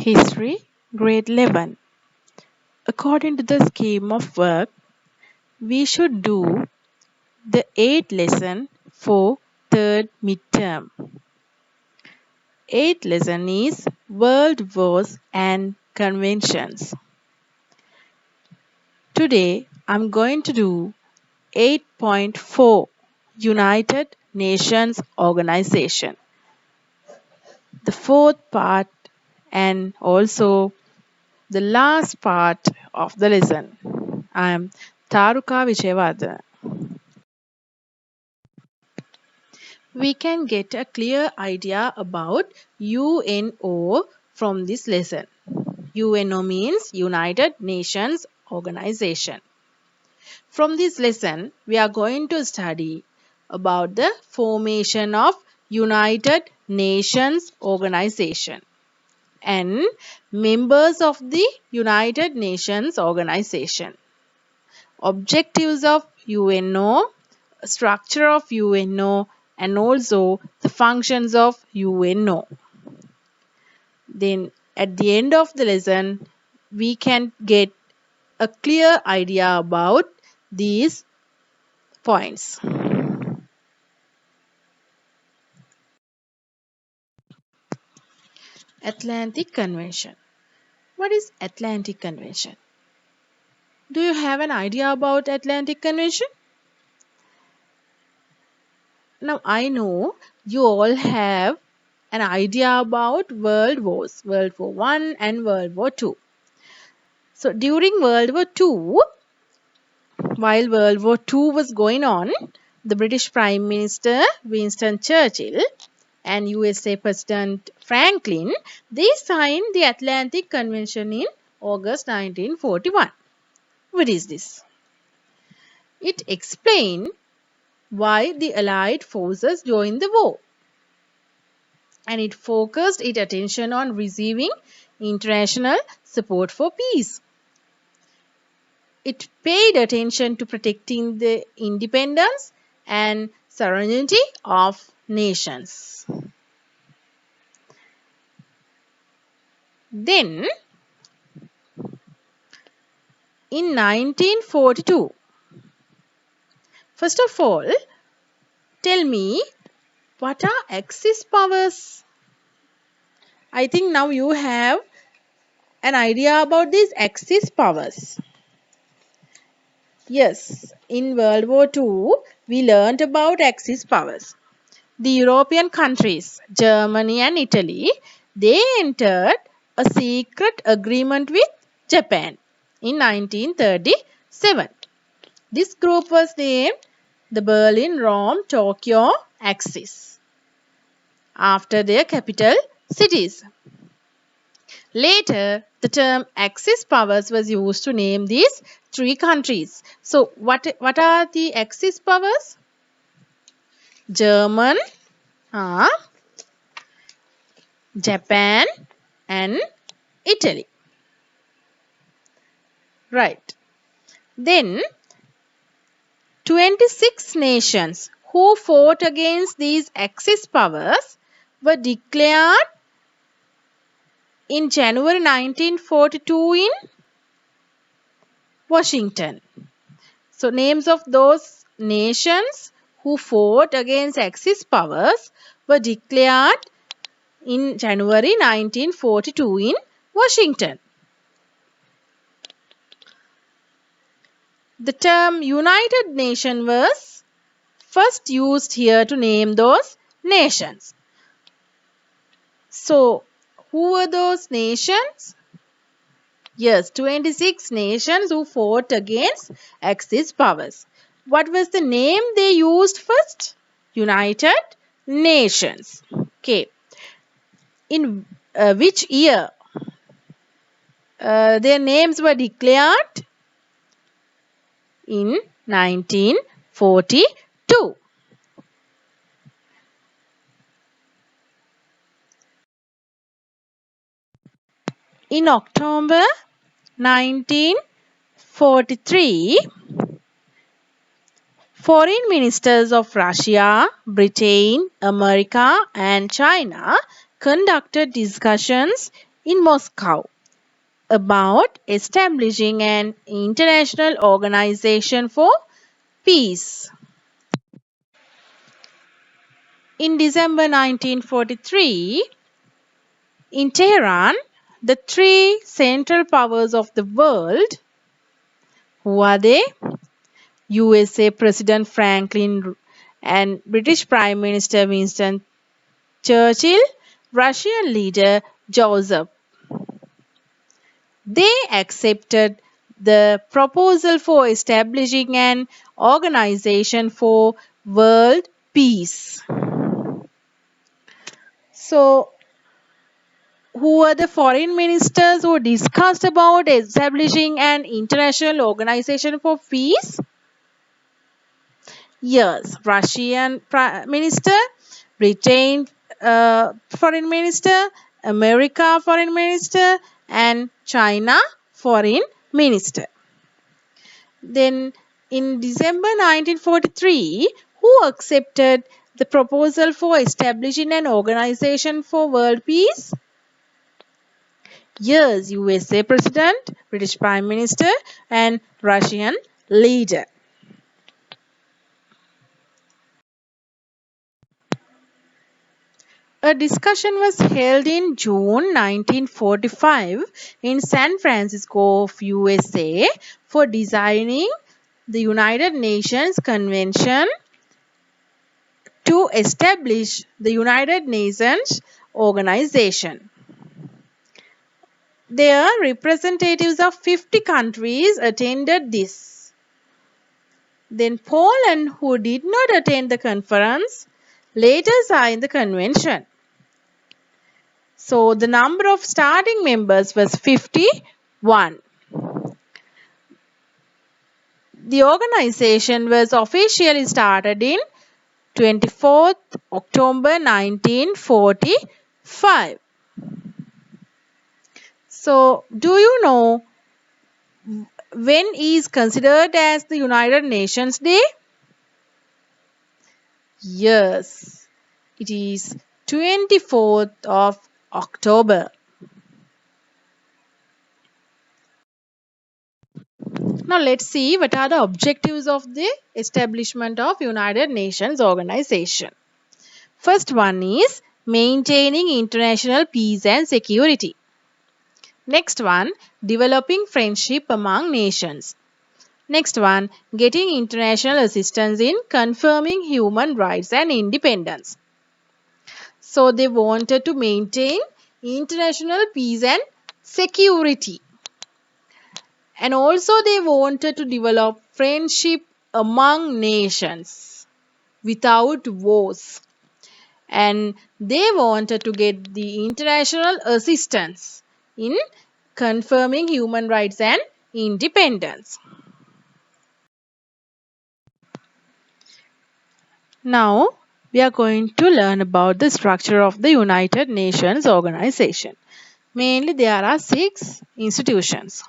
History, Grade 11. According to the scheme of work, we should do the 8th lesson for 3rd midterm. 8th lesson is World Wars and Conventions. Today, I'm going to do 8.4 United Nations Organization. The fourth part and also the last part of the lesson. I am Taruka Vijayawardena. We can get a clear idea about UNO from this lesson. UNO means United Nations Organization. From this lesson, we are going to study about the formation of United Nations Organization and members of the United Nations Organization. Objectives of UNO, structure of UNO, and also the functions of UNO. Then at the end of the lesson, we can get a clear idea about these points. Atlantic Convention. What is Atlantic Convention? Do you have an idea about Atlantic Convention? Now I know you all have an idea about world wars, World War I and World War II. So during World War II, while World War II was going on, the British Prime Minister Winston Churchill and USA President Franklin, they signed the Atlantic Convention in August 1941. What is this? It explained why the Allied forces joined the war, and it focused its attention on receiving international support for peace. It paid attention to protecting the independence and sovereignty of nations. Then, in 1942, first of all, tell me, what are Axis powers? I think now you have an idea about these Axis powers. Yes, in World War II, we learned about Axis powers. The European countries, Germany and Italy, they entered a secret agreement with Japan in 1937. This group was named the Berlin-Rome-Tokyo Axis after their capital cities. Later, the term Axis powers was used to name these three countries. So, what are the Axis powers? German, Japan and Italy. Right. Then, 26 nations who fought against these Axis powers were declared in January 1942 in Washington. So, names of those nations who fought against Axis powers were declared in January 1942 in Washington. The term United Nations was first used here to name those nations. So, who were those nations? Yes, 26 nations who fought against Axis powers. What was the name they used first? United Nations. Okay. In which year their names were declared? In 1942. In October 1943, foreign ministers of Russia, Britain, America and China conducted discussions in Moscow about establishing an international organization for peace. In December 1943, in Tehran, the three central powers of the world, who are they? USA President Franklin and British Prime Minister Winston Churchill, Russian leader Joseph. They accepted the proposal for establishing an organization for world peace. So, who were the foreign ministers who discussed about establishing an international organization for peace? Yes, Russian Prime Minister, Britain Foreign Minister, America Foreign Minister, and China Foreign Minister. Then in December 1943, who accepted the proposal for establishing an organization for world peace? Yes, USA President, British Prime Minister, and Russian leader. A discussion was held in June 1945 in San Francisco, USA, for designing the United Nations Convention to establish the United Nations organization. There, representatives of 50 countries attended this. Then Poland, who did not attend the conference, later signed the convention. So the number of starting members was 51. The organization was officially started in 24th October 1945. So, do you know when is considered as the United Nations Day? Yes, it is 24th of October. Now let's see what are the objectives of the establishment of United Nations organization. First one is maintaining international peace and security. Next one, developing friendship among nations. Next one, getting international assistance in confirming human rights and independence. So they wanted to maintain international peace and security. And also they wanted to develop friendship among nations without wars. And they wanted to get the international assistance in confirming human rights and independence. Now, we are going to learn about the structure of the United Nations organization. Mainly, there are 6 institutions.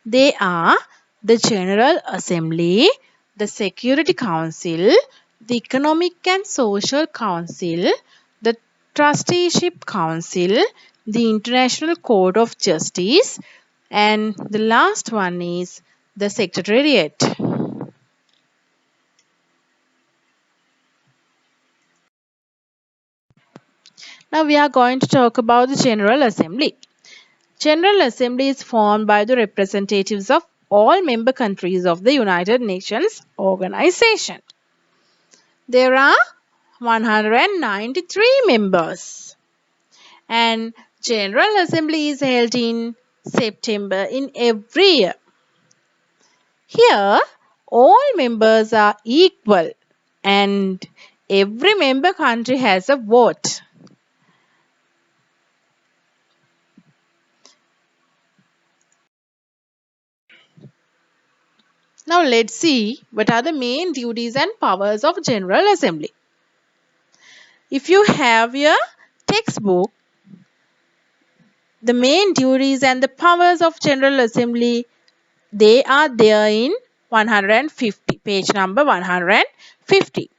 They are the General Assembly, the Security Council, the Economic and Social Council, the Trusteeship Council, the International Court of Justice, and the last one is the Secretariat. Now we are going to talk about the General Assembly. General Assembly is formed by the representatives of all member countries of the United Nations organization. There are 193 members, and General Assembly is held in September in every year. Here, all members are equal and every member country has a vote. Now let's see what are the main duties and powers of General Assembly. If you have your textbook, the main duties and the powers of General Assembly, they are there in 150, page number 150.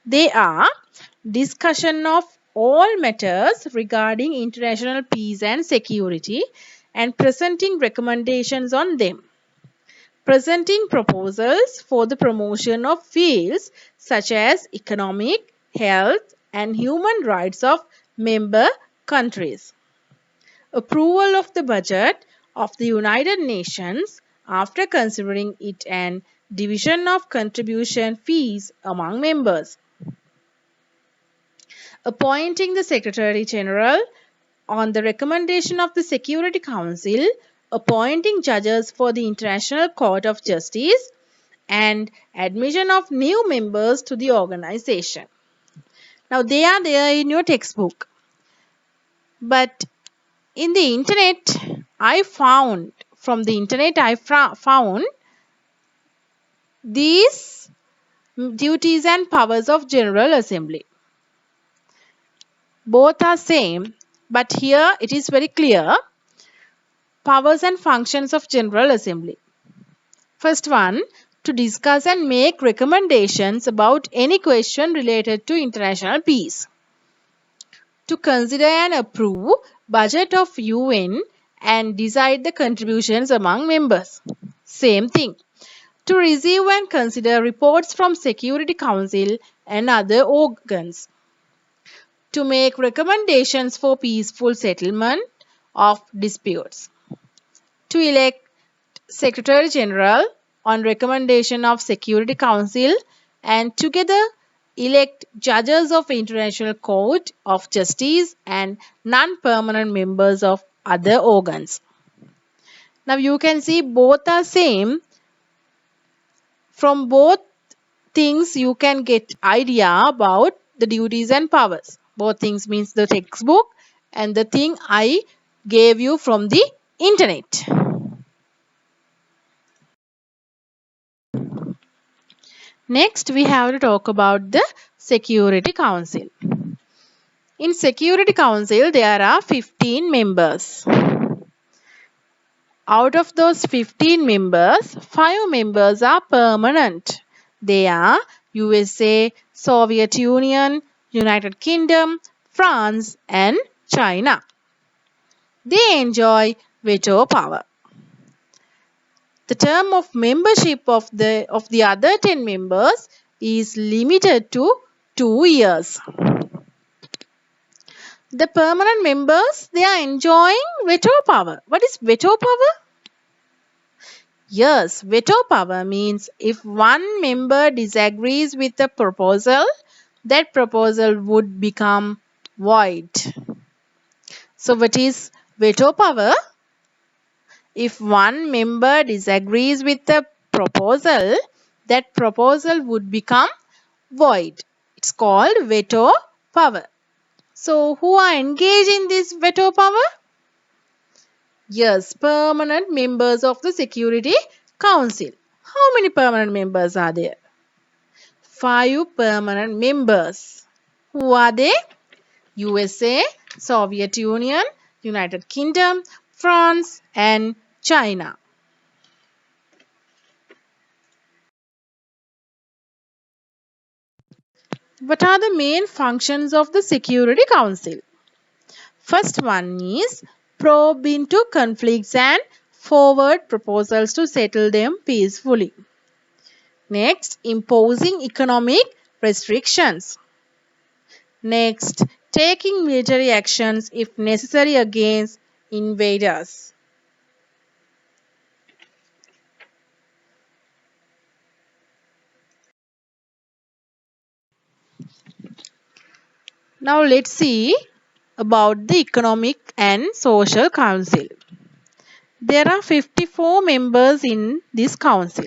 They are discussion of all matters regarding international peace and security and presenting recommendations on them. Presenting proposals for the promotion of fields such as economic, health, and human rights of member countries. Approval of the budget of the United Nations after considering it an division of contribution fees among members. Appointing the Secretary General on the recommendation of the Security Council, appointing judges for the International Court of Justice, and admission of new members to the organization. Now, they are there in your textbook. But in the internet, I found these duties and powers of General Assembly. Both are same, but here it is very clear. Powers and functions of General Assembly. First one, to discuss and make recommendations about any question related to international peace. To consider and approve budget of UN and decide the contributions among members. Same thing. To receive and consider reports from Security Council and other organs. To make recommendations for peaceful settlement of disputes. To elect Secretary General on recommendation of Security Council and together elect judges of International Court of Justice and non-permanent members of other organs. Now you can see both are same. From both things you can get idea about the duties and powers. Both things means the textbook and the thing I gave you from the internet. Next, we have to talk about the Security Council. In Security Council, there are 15 members. Out of those 15 members, 5 members are permanent. They are USA, Soviet Union, United Kingdom, France, and China. They enjoy veto power. The term of membership of the other 10 members is limited to 2 years. The permanent members, they are enjoying veto power. What is veto power? Yes, veto power means if one member disagrees with a proposal, that proposal would become void. So what is veto power? If one member disagrees with the proposal, that proposal would become void. It's called veto power. So, who are engaged in this veto power? Yes, permanent members of the Security Council. How many permanent members are there? 5 permanent members. Who are they? USA, Soviet Union, United Kingdom, France, and China. What are the main functions of the Security Council? First one is probe into conflicts and forward proposals to settle them peacefully. Next, imposing economic restrictions. Next, taking military actions if necessary against invaders. Now let's see about the Economic and Social Council. There are 54 members in this council.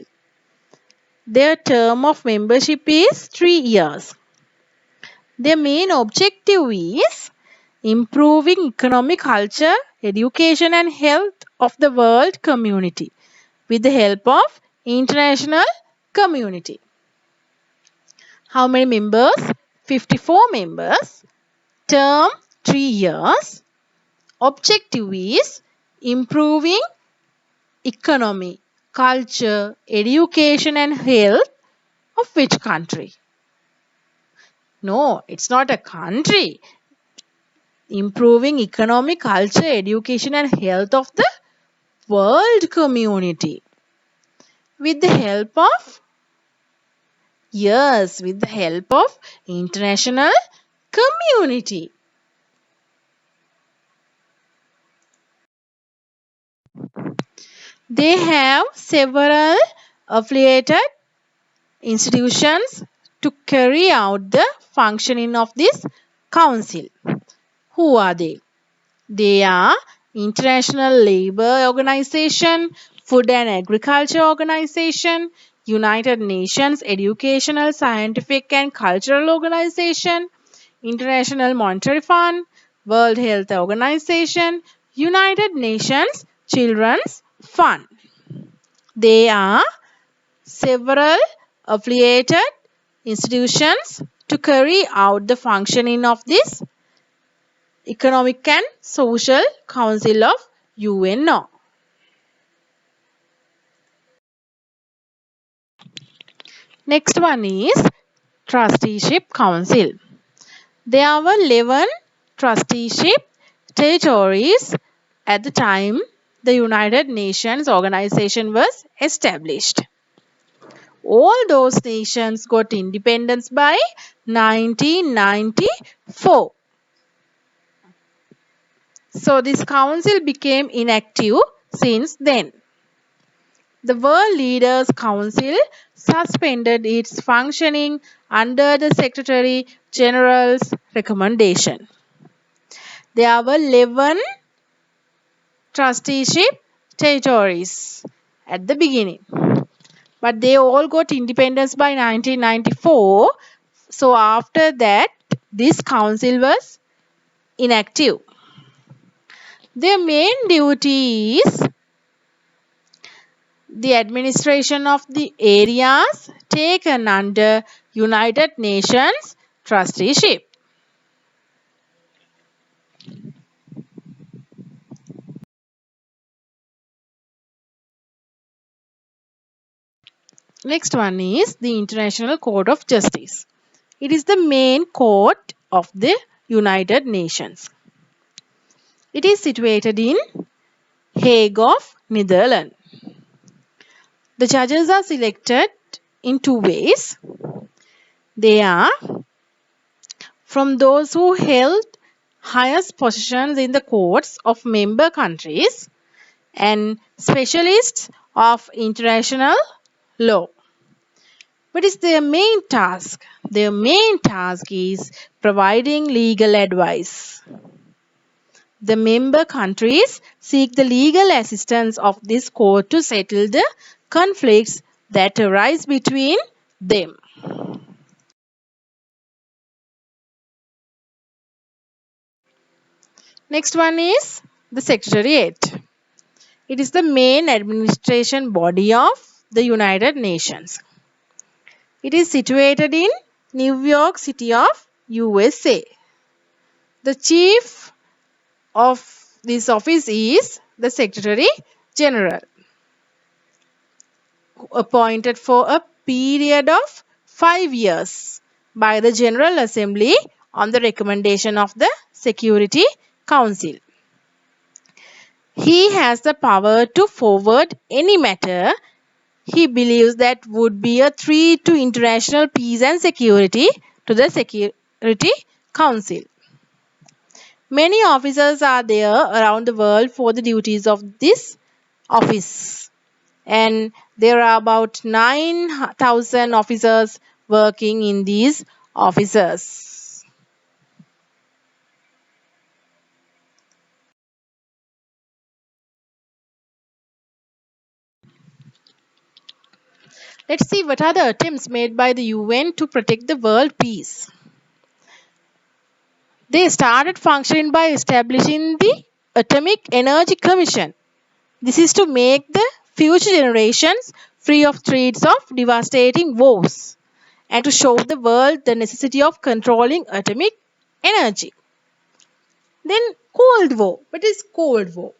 Their term of membership is 3 years. Their main objective is improving economic culture, education and health of the world community with the help of international community. How many members? 54 members. Term 3 years. Objective is improving economy, culture, education and health of which country? No, it's not a country. improving economic, culture, education, and health of the world community. With the help of, yes, with the help of international community. They have several affiliated institutions to carry out the functioning of this council. Who are they? They are International Labour Organization, Food and Agriculture Organization, United Nations Educational, Scientific and Cultural Organization, International Monetary Fund, World Health Organization, United Nations Children's Fund. They are several affiliated institutions to carry out the functioning of this Economic and Social Council of UNO. Next one is Trusteeship Council. There were 11 trusteeship territories at the time the United Nations organization was established. All those nations got independence by 1994. So this council became inactive since then. The World Leaders Council suspended its functioning under the Secretary General's recommendation. There were 11 trusteeship territories at the beginning, but they all got independence by 1994. So after that, this council was inactive. Their main duty is the administration of the areas taken under United Nations trusteeship. Next one is the International Court of Justice. It is the main court of the United Nations. It is situated in Hague of Netherlands. The judges are selected in two ways. They are from those who held highest positions in the courts of member countries and specialists of international law. What is their main task? Their main task is providing legal advice. The member countries seek the legal assistance of this court to settle the conflicts that arise between them. Next one is the Secretariat. It is the main administration body of the United Nations. It is situated in New York City of USA. The chief of this office is the Secretary General, appointed for a period of 5 years by the General Assembly on the recommendation of the Security Council. He has the power to forward any matter he believes that would be a threat to international peace and security to the Security Council. Many officers are there around the world for the duties of this office, and there are about 9,000 officers working in these offices. Let's see what are the attempts made by the UN to protect the world peace. They started functioning by establishing the Atomic Energy Commission. This is to make the future generations free of threats of devastating wars and to show the world the necessity of controlling atomic energy. Then Cold War. What is Cold War?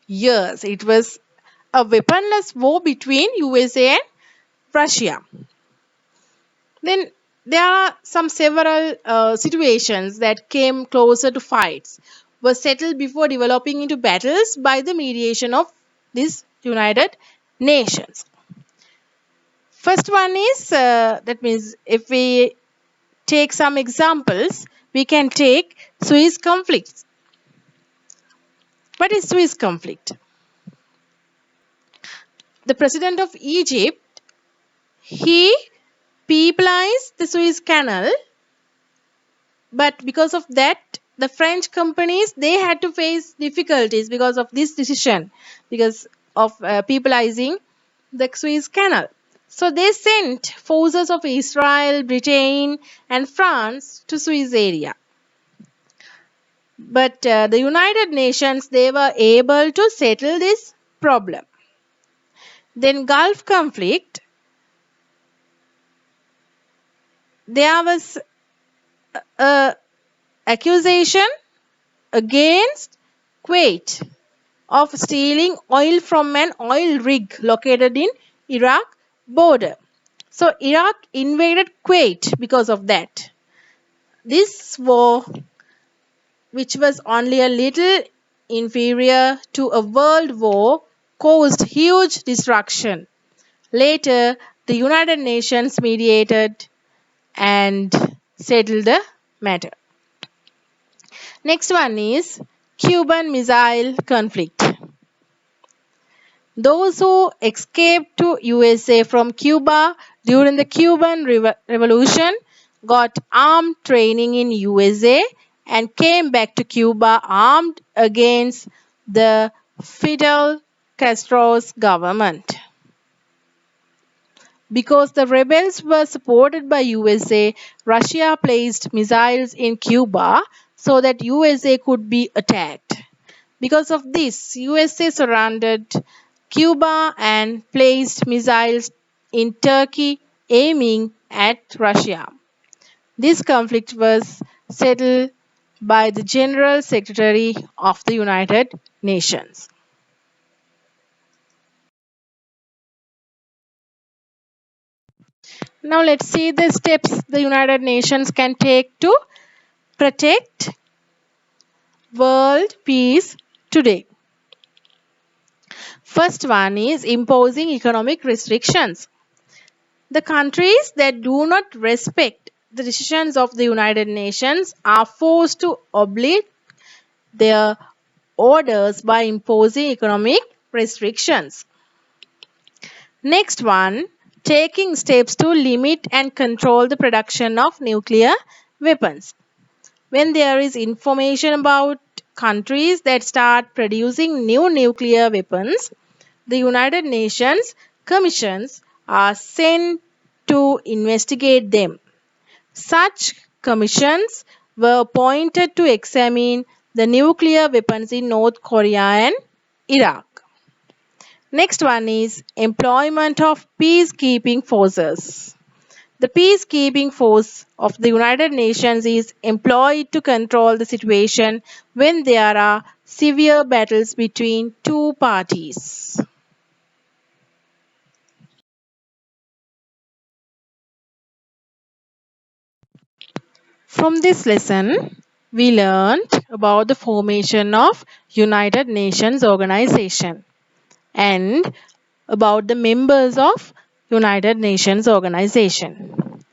Yes, it was a weaponless war between USA and Russia. Then there are some several situations that came closer to fights were settled before developing into battles by the mediation of these United Nations. First one is that means if we take some examples, we can take Suez conflict. What is Suez conflict? The president of Egypt, he peopleized the Suez Canal, but because of that, the French companies they had to face difficulties because of this decision, because of peopleizing the Suez Canal. So they sent forces of Israel, Britain, and France to Suez area. But the United Nations they were able to settle this problem. Then Gulf conflict, there was a accusation against Kuwait of stealing oil from an oil rig located in Iraq border. So Iraq invaded Kuwait because of that. This war, which was only a little inferior to a world war, caused huge destruction. Later, the United Nations mediated and settled the matter. Next one is Cuban Missile Conflict. Those who escaped to USA from Cuba during the Cuban Revolution got armed training in USA and came back to Cuba armed against the Fidel Castro's government. Because the rebels were supported by USA, Russia placed missiles in Cuba so that USA could be attacked. Because of this, USA surrounded Cuba and placed missiles in Turkey aiming at Russia. This conflict was settled by the General Secretary of the United Nations. Now let's see the steps the United Nations can take to protect world peace today. First one is imposing economic restrictions. The countries that do not respect the decisions of the United Nations are forced to obey their orders by imposing economic restrictions. Next one, taking steps to limit and control the production of nuclear weapons. When there is information about countries that start producing new nuclear weapons, the United Nations commissions are sent to investigate them. Such commissions were appointed to examine the nuclear weapons in North Korea and Iraq. Next one is employment of peacekeeping forces. The peacekeeping force of the United Nations is employed to control the situation when there are severe battles between two parties. From this lesson, we learned about the formation of United Nations organization and about the members of United Nations organization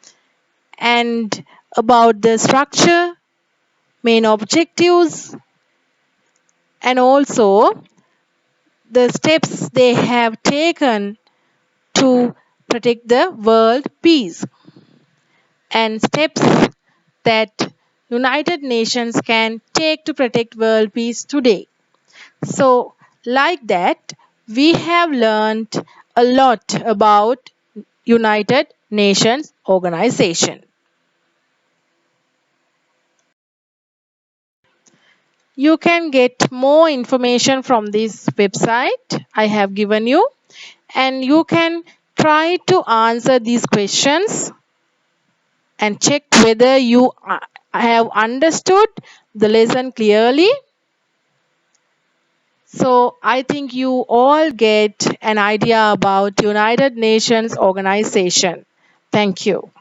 and about the structure, main objectives, and also the steps they have taken to protect the world peace and steps that United Nations can take to protect world peace today. So, like that, we have learned a lot about United Nations organization. You can get more information from this website I have given you, and you can try to answer these questions and check whether you have understood the lesson clearly. So I think you all get an idea about United Nations organization. Thank you.